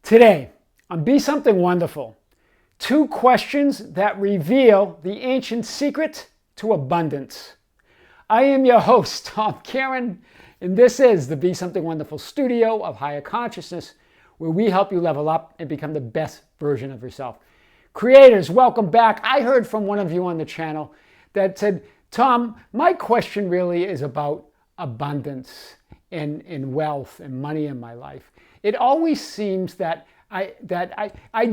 Today, on Be Something Wonderful, 2 questions that reveal the ancient secret to abundance. I am your host, Tom Karen, and this is the Be Something Wonderful studio of higher consciousness, where we help you level up and become the best version of yourself. Creators, welcome back. I heard from one of you on the channel that said, Tom, my question really is about abundance and wealth and money in my life. It always seems that I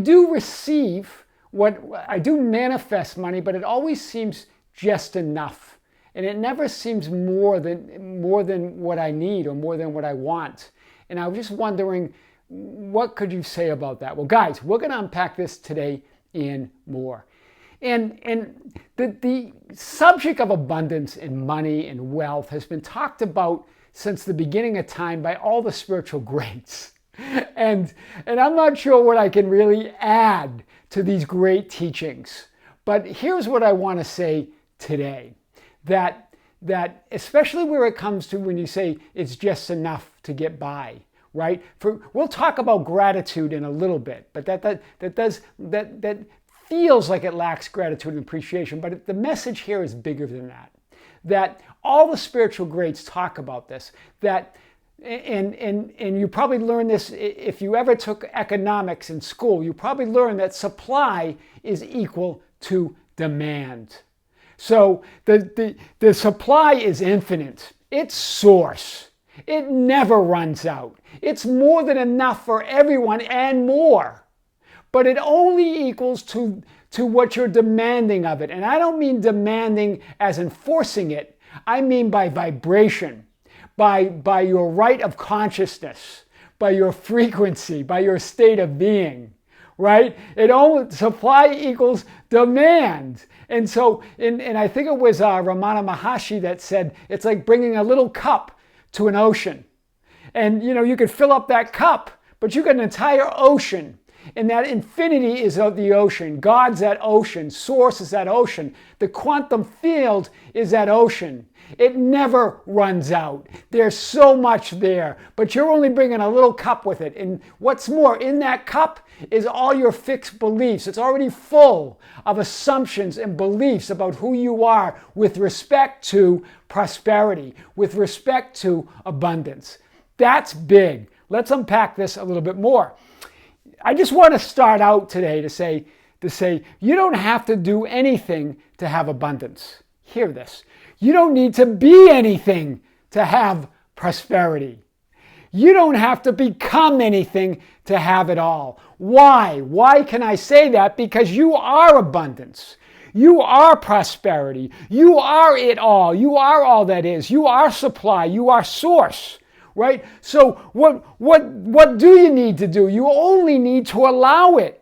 do receive I do manifest money, but it always seems just enough. And it never seems more than what I need or more than what I want. And I was just wondering, what could you say about that? Well, guys, we're going to unpack this today and more. And the subject of abundance and money and wealth has been talked about since the beginning of time by all the spiritual greats. And I'm not sure what I can really add to these great teachings. But here's what I want to say today. That especially where it comes to when you say it's just enough to get by, right? We'll talk about gratitude in a little bit, but that feels like it lacks gratitude and appreciation. But the message here is bigger than that. That all the spiritual greats talk about this. And you probably learned this if you ever took economics in school. You probably learned that supply is equal to demand. So the supply is infinite. It's source. It never runs out. It's more than enough for everyone and more. But it only equals to what you're demanding of it. And I don't mean demanding as enforcing it. I mean by vibration. By your right of consciousness, by your frequency, by your state of being, right? Supply equals demand. And so, and I think it was Ramana Maharshi that said, it's like bringing a little cup to an ocean. And you could fill up that cup, but you got an entire ocean. And that infinity is of the ocean. God's that ocean. Source is that ocean. The quantum field is that ocean. It never runs out. There's so much there, but you're only bringing a little cup with it. And what's more, in that cup is all your fixed beliefs. It's already full of assumptions and beliefs about who you are with respect to prosperity, with respect to abundance. That's big. Let's unpack this a little bit more. I just want to start out today to say you don't have to do anything to have abundance. Hear this. You don't need to be anything to have prosperity. You don't have to become anything to have it all. Why? Why can I say that? Because you are abundance. You are prosperity. You are it all. You are all that is. You are supply. You are source. Right? So what do you need to do? You only need to allow it.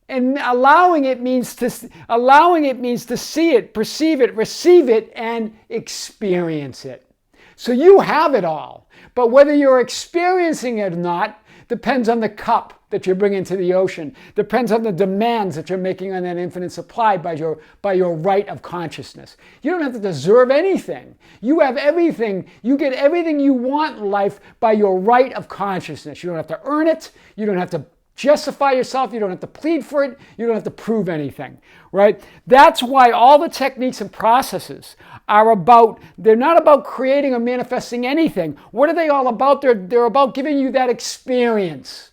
And allowing it means to see it, perceive it, receive it, and experience it. So you have it all. But whether you're experiencing it or not depends on the cup that you're bringing to the ocean. Depends on the demands that you're making on that infinite supply by your right of consciousness. You don't have to deserve anything. You have everything. You get everything you want in life by your right of consciousness. You don't have to earn it. You don't have to justify yourself. You don't have to plead for it. You don't have to prove anything, right? That's why all the techniques and processes they're not about creating or manifesting anything. What are they all about? They're about giving you that experience,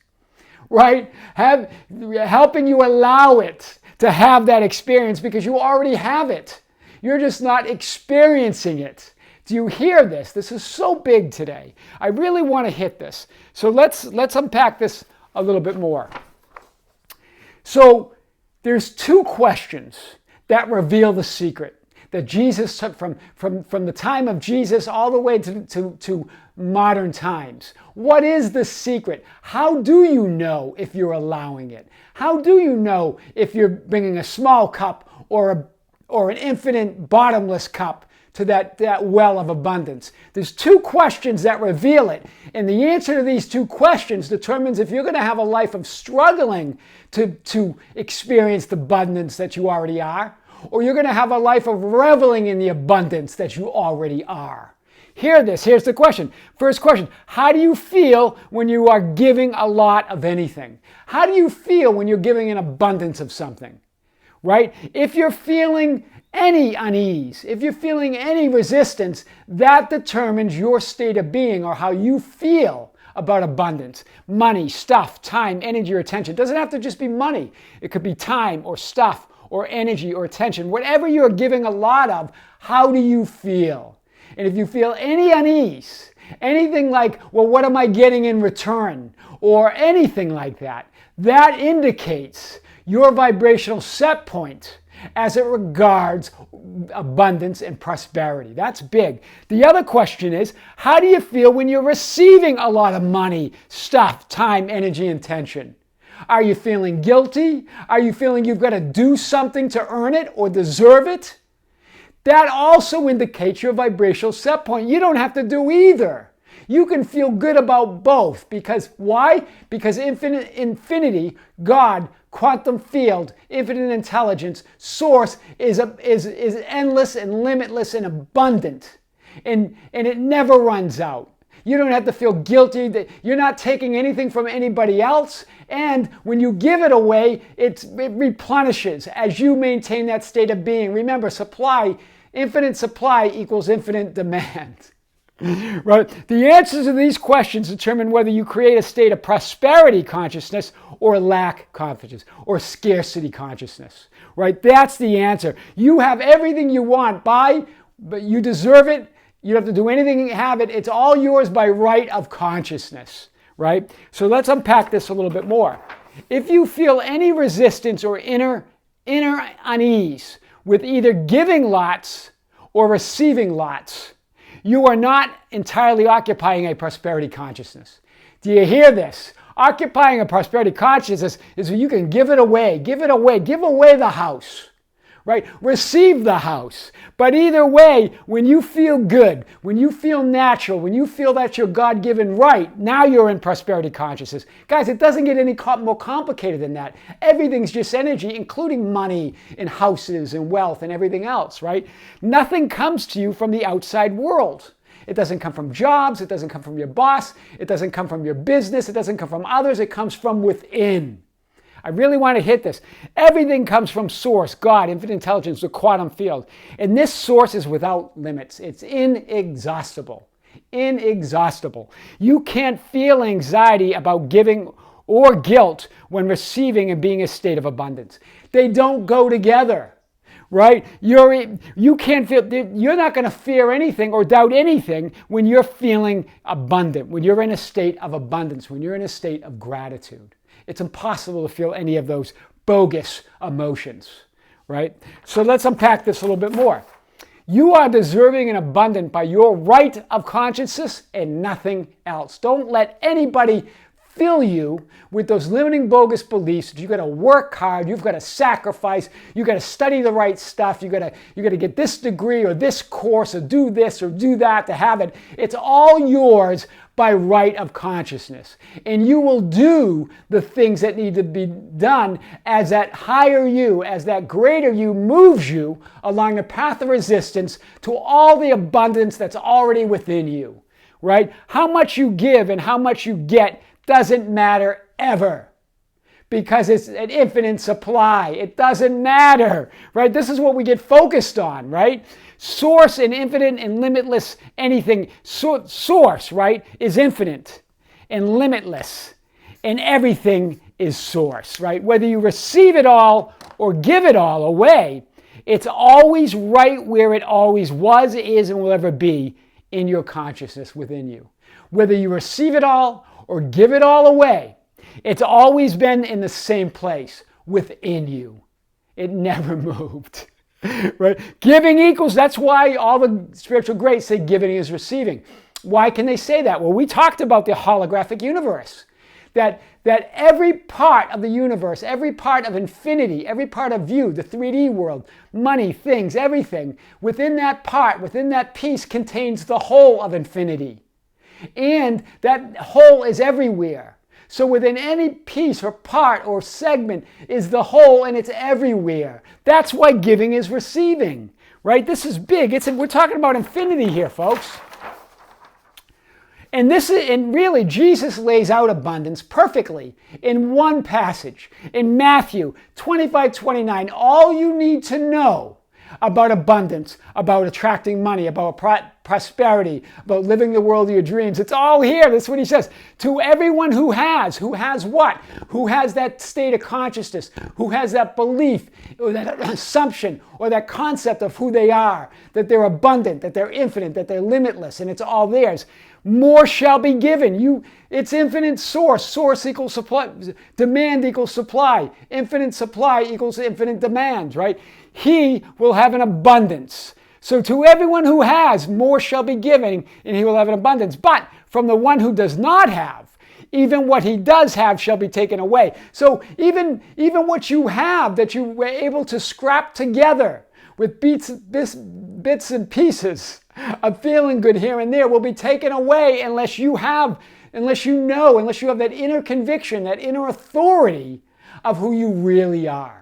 right? Helping you allow it to have that experience because you already have it. You're just not experiencing it. Do you hear this? This is so big today. I really want to hit this. So let's unpack this a little bit more. So there's 2 questions that reveal the secret that Jesus took from the time of Jesus all the way to modern times. What is the secret? How do you know if you're allowing it? How do you know if you're bringing a small cup or an infinite bottomless cup to that well of abundance? There's 2 questions that reveal it. And the answer to these 2 questions determines if you're going to have a life of struggling to experience the abundance that you already are, or you're going to have a life of reveling in the abundance that you already are. Hear this. Here's the question. First question. How do you feel when you are giving a lot of anything? How do you feel when you're giving an abundance of something? Right? If you're feeling any unease, if you're feeling any resistance, that determines your state of being or how you feel about abundance. Money, stuff, time, energy, or attention. It doesn't have to just be money. It could be time or stuff or energy or attention. Whatever you're giving a lot of, how do you feel? And if you feel any unease, anything like, well, what am I getting in return? Or anything like that, that indicates your vibrational set point as it regards abundance and prosperity. That's big. The other question is, how do you feel when you're receiving a lot of money, stuff, time, energy, and attention? Are you feeling guilty? Are you feeling you've got to do something to earn it or deserve it? That also indicates your vibrational set point. You don't have to do either. You can feel good about both. Because why? Because infinity, God, quantum field, infinite intelligence, source is endless and limitless and abundant. And it never runs out. You don't have to feel guilty that you're not taking anything from anybody else. And when you give it away, it replenishes as you maintain that state of being. Remember, infinite supply equals infinite demand. Right? The answers to these questions determine whether you create a state of prosperity consciousness or lack consciousness or scarcity consciousness. Right? That's the answer. You have everything you want but you deserve it. You don't have to do anything to have it. It's all yours by right of consciousness. Right? So let's unpack this a little bit more. If you feel any resistance or inner unease with either giving lots or receiving lots, you are not entirely occupying a prosperity consciousness. Do you hear this? Occupying a prosperity consciousness is when you can give away the house, right? Receive the house. But either way, when you feel good, when you feel natural, when you feel that's your God-given right, now you're in prosperity consciousness. Guys, it doesn't get any more complicated than that. Everything's just energy, including money and houses and wealth and everything else, right? Nothing comes to you from the outside world. It doesn't come from jobs. It doesn't come from your boss. It doesn't come from your business. It doesn't come from others. It comes from within. I really want to hit this. Everything comes from source, God, infinite intelligence, the quantum field. And this source is without limits. It's inexhaustible. Inexhaustible. You can't feel anxiety about giving or guilt when receiving and being a state of abundance. They don't go together. Right? You can't feel, you're not going to fear anything or doubt anything when you're feeling abundant, when you're in a state of abundance, when you're in a state of gratitude. It's impossible to feel any of those bogus emotions, right? So let's unpack this a little bit more. You are deserving and abundant by your right of consciousness and nothing else. Don't let anybody fill you with those limiting bogus beliefs that you've got to work hard, you've got to sacrifice, you've got to study the right stuff, you've got to get this degree or this course or do this or do that to have it. It's all yours by right of consciousness. And you will do the things that need to be done as that higher you, as that greater you moves you along the path of resistance to all the abundance that's already within you, right? How much you give and how much you get doesn't matter ever, because it's an infinite supply. It doesn't matter, right? This is what we get focused on, right? Source and infinite and limitless anything. Source, right, is infinite and limitless, and everything is source, right? Whether you receive it all or give it all away, it's always right where it always was, is, and will ever be in your consciousness within you. Whether you receive it all or give it all away, it's always been in the same place within you. It never moved. Right? Giving equals, that's why all the spiritual greats say giving is receiving. Why can they say that? Well, we talked about the holographic universe. That every part of the universe, every part of infinity, every part of you, the 3D world, money, things, everything, within that part, within that piece contains the whole of infinity. And that whole is everywhere. So within any piece or part or segment is the whole, and it's everywhere. That's why giving is receiving, right? This is big. We're talking about infinity here, folks. And really, Jesus lays out abundance perfectly in one passage. In Matthew 25:29, all you need to know about abundance, about attracting money, about prosperity, about living the world of your dreams. It's all here. That's what he says. To everyone who has what? Who has that state of consciousness, who has that belief, or that assumption, or that concept of who they are, that they're abundant, that they're infinite, that they're limitless, and it's all theirs. More shall be given. It's infinite source. Source equals supply. Demand equals supply. Infinite supply equals infinite demand, right? He will have an abundance. So to everyone who has, more shall be given, and he will have an abundance. But from the one who does not have, even what he does have shall be taken away. So even what you have that you were able to scrap together with bits and pieces of feeling good here and there will be taken away unless you have that inner conviction, that inner authority of who you really are.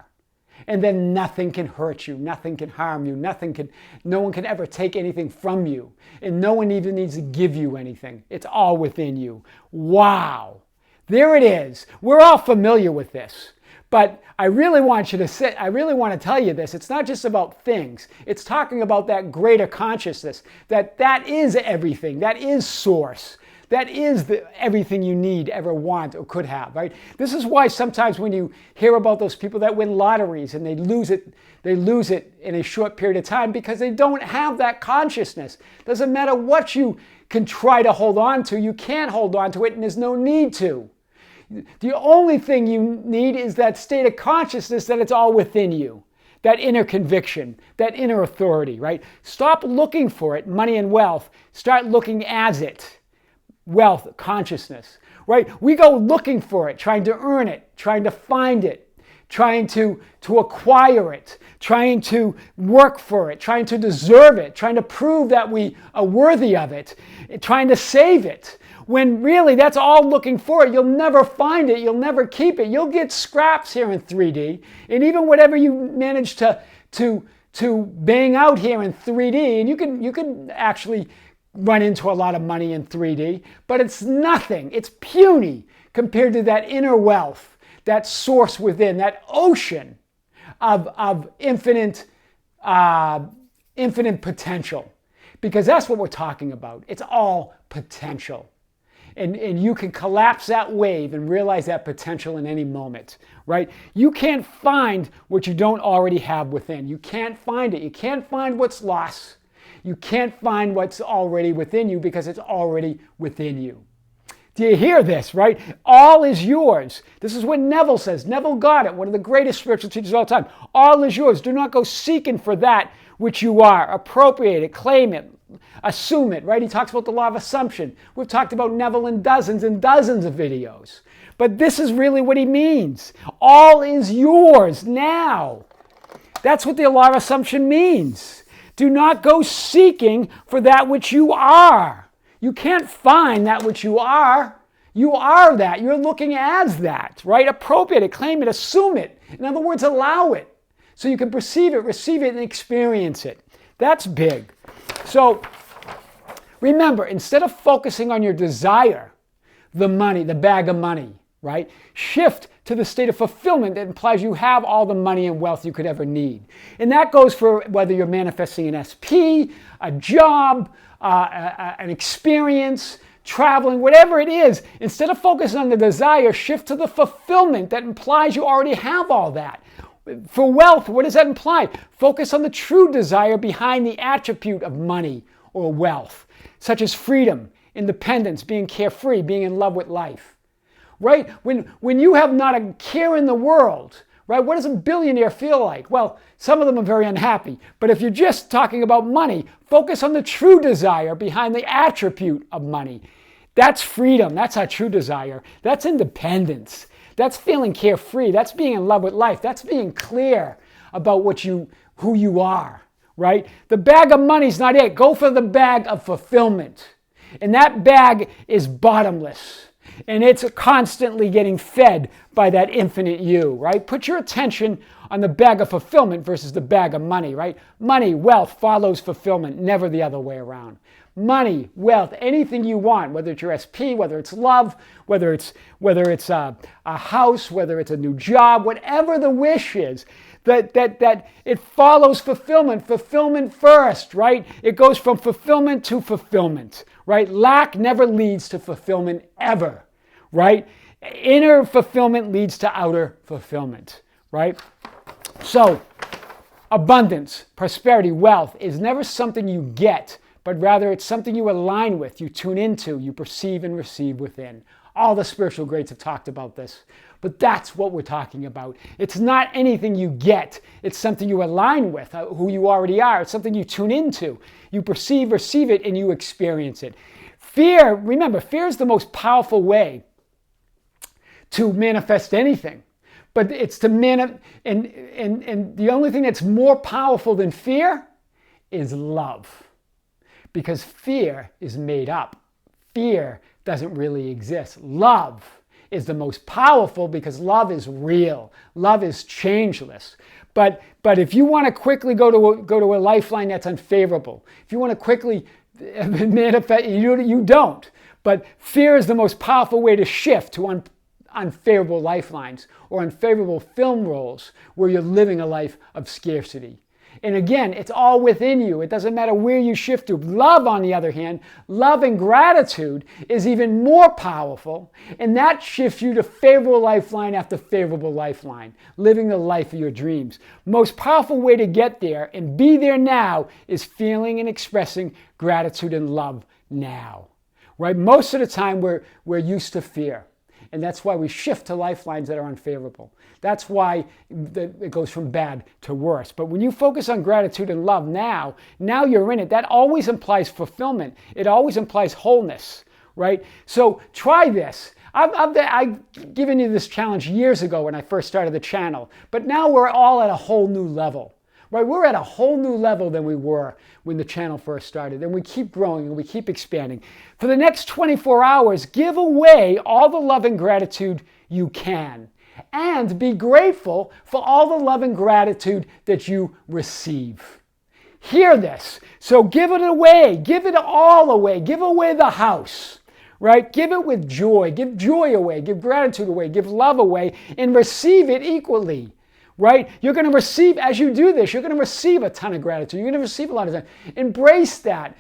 And then nothing can hurt you, nothing can harm you, no one can ever take anything from you. And no one even needs to give you anything. It's all within you. Wow. There it is. We're all familiar with this. But I really want to tell you this. It's not just about things. It's talking about that greater consciousness, that is everything, that is source. That is everything you need, ever want, or could have, right? This is why sometimes when you hear about those people that win lotteries and they lose it in a short period of time because they don't have that consciousness. Doesn't matter what you can try to hold on to, you can't hold on to it, and there's no need to. The only thing you need is that state of consciousness that it's all within you. That inner conviction, that inner authority, right? Stop looking for it, money and wealth. Start looking as it. Wealth, consciousness, right? We go looking for it, trying to earn it, trying to find it, trying to acquire it, trying to work for it, trying to deserve it, trying to prove that we are worthy of it, trying to save it. When really that's all looking for it. You'll never find it. You'll never keep it. You'll get scraps here in 3D. And even whatever you manage to bang out here in 3D, and you can actually run into a lot of money in 3D, but it's nothing. It's puny compared to that inner wealth, that source within, that ocean of infinite potential. Because that's what we're talking about. It's all potential. And you can collapse that wave and realize that potential in any moment, right? You can't find what you don't already have within. You can't find it. You can't find what's lost. You can't find what's already within you because it's already within you. Do you hear this, right? All is yours. This is what Neville says. Neville Goddard, one of the greatest spiritual teachers of all time. All is yours. Do not go seeking for that which you are. Appropriate it, claim it, assume it, right? He talks about the law of assumption. We've talked about Neville in dozens and dozens of videos. But this is really what he means. All is yours now. That's what the law of assumption means. Do not go seeking for that which you are. You can't find that which you are. You are that. You're looking as that, right? Appropriate it, claim it, assume it. In other words, allow it. So you can perceive it, receive it, and experience it. That's big. So remember, instead of focusing on your desire, the money, the bag of money, right? Shift to the state of fulfillment that implies you have all the money and wealth you could ever need. And that goes for whether you're manifesting an SP, a job, an experience, traveling, whatever it is. Instead of focusing on the desire, shift to the fulfillment that implies you already have all that. For wealth, what does that imply? Focus on the true desire behind the attribute of money or wealth, such as freedom, independence, being carefree, being in love with life. Right? When you have not a care in the world, right? What does a billionaire feel like? Well, some of them are very unhappy. But if you're just talking about money, focus on the true desire behind the attribute of money. That's freedom. That's our true desire. That's independence. That's feeling carefree. That's being in love with life. That's being clear about who you are, right? The bag of money is not it. Go for the bag of fulfillment. And that bag is bottomless. And it's constantly getting fed by that infinite you, right? Put your attention on the bag of fulfillment versus the bag of money, right? Money, wealth follows fulfillment, never the other way around. money, wealth, anything you want, whether it's your SP, whether it's love, whether it's a house, whether it's a new job, whatever the wish is, that it follows fulfillment. Fulfillment first, right? It goes from fulfillment to fulfillment, right? Lack never leads to fulfillment ever, right? Inner fulfillment leads to outer fulfillment, right? So, abundance, prosperity, wealth is never something you get, but rather it's something you align with, you tune into, you perceive and receive within. All the spiritual greats have talked about this, but that's what we're talking about. It's not anything you get, it's something you align with, who you already are. It's something you tune into, you perceive, receive it, and you experience it. Fear, remember, fear is the most powerful way to manifest anything. But it's to and the only thing that's more powerful than fear is love. Because fear is made up. Fear doesn't really exist. Love is the most powerful because love is real. Love is changeless. But if you want to quickly go to a lifeline that's unfavorable, if you want to quickly manifest, you don't. But fear is the most powerful way to shift to unfavorable lifelines or unfavorable film roles where you're living a life of scarcity. And again, it's all within you. It doesn't matter where you shift to. Love, on the other hand, love and gratitude is even more powerful, and that shifts you to favorable lifeline after favorable lifeline, living the life of your dreams. Most powerful way to get there and be there now is feeling and expressing gratitude and love now. Right? Most of the time we're used to fear. And that's why we shift to lifelines that are unfavorable. That's why it goes from bad to worse. But when you focus on gratitude and love now you're in it. That always implies fulfillment. It always implies wholeness, right? So try this. I've given you this challenge years ago when I first started the channel. But now we're all at a whole new level. Right, we're at a whole new level than we were when the channel first started, and we keep growing and we keep expanding. For the next 24 hours, give away all the love and gratitude you can, and be grateful for all the love and gratitude that you receive. Hear this. So give it away. Give it all away. Give away the house. Right? Give it with joy. Give joy away. Give gratitude away. Give love away, and receive it equally. Right? You're going to receive, as you do this, you're going to receive a ton of gratitude. You're going to receive a lot of time. Embrace that.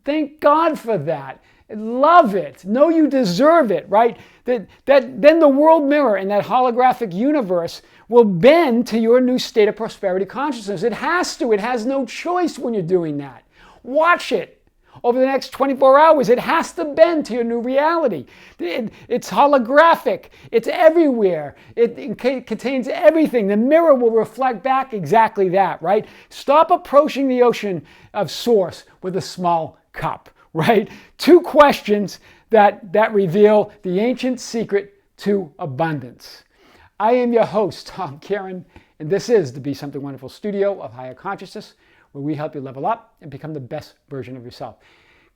Thank God for that. Love it. Know you deserve it, right? Then the world mirror and that holographic universe will bend to your new state of prosperity consciousness. It has to. It has no choice when you're doing that. Watch it. Over the next 24 hours, it has to bend to your new reality. It's holographic. It's everywhere. It contains everything. The mirror will reflect back exactly that, right? Stop approaching the ocean of source with a small cup, right? 2 questions that reveal the ancient secret to abundance. I am your host, Tom Caron, and this is the Be Something Wonderful studio of Higher Consciousness, where we help you level up and become the best version of yourself.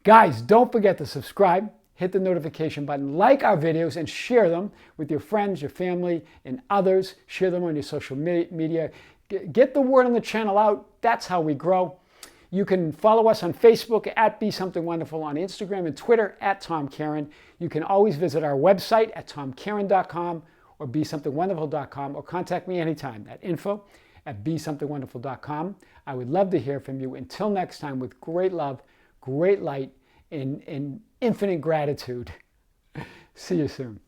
Guys, don't forget to subscribe, hit the notification button, like our videos, and share them with your friends, your family, and others. Share them on your social media. Get the word on the channel out. That's how we grow. You can follow us on Facebook at Be Something Wonderful, on Instagram and Twitter at Tom Caron. You can always visit our website at tomcaron.com or besomethingwonderful.com, or contact me anytime at info@besomethingwonderful.com. I would love to hear from you. Until next time, with great love, great light, and infinite gratitude. See you soon.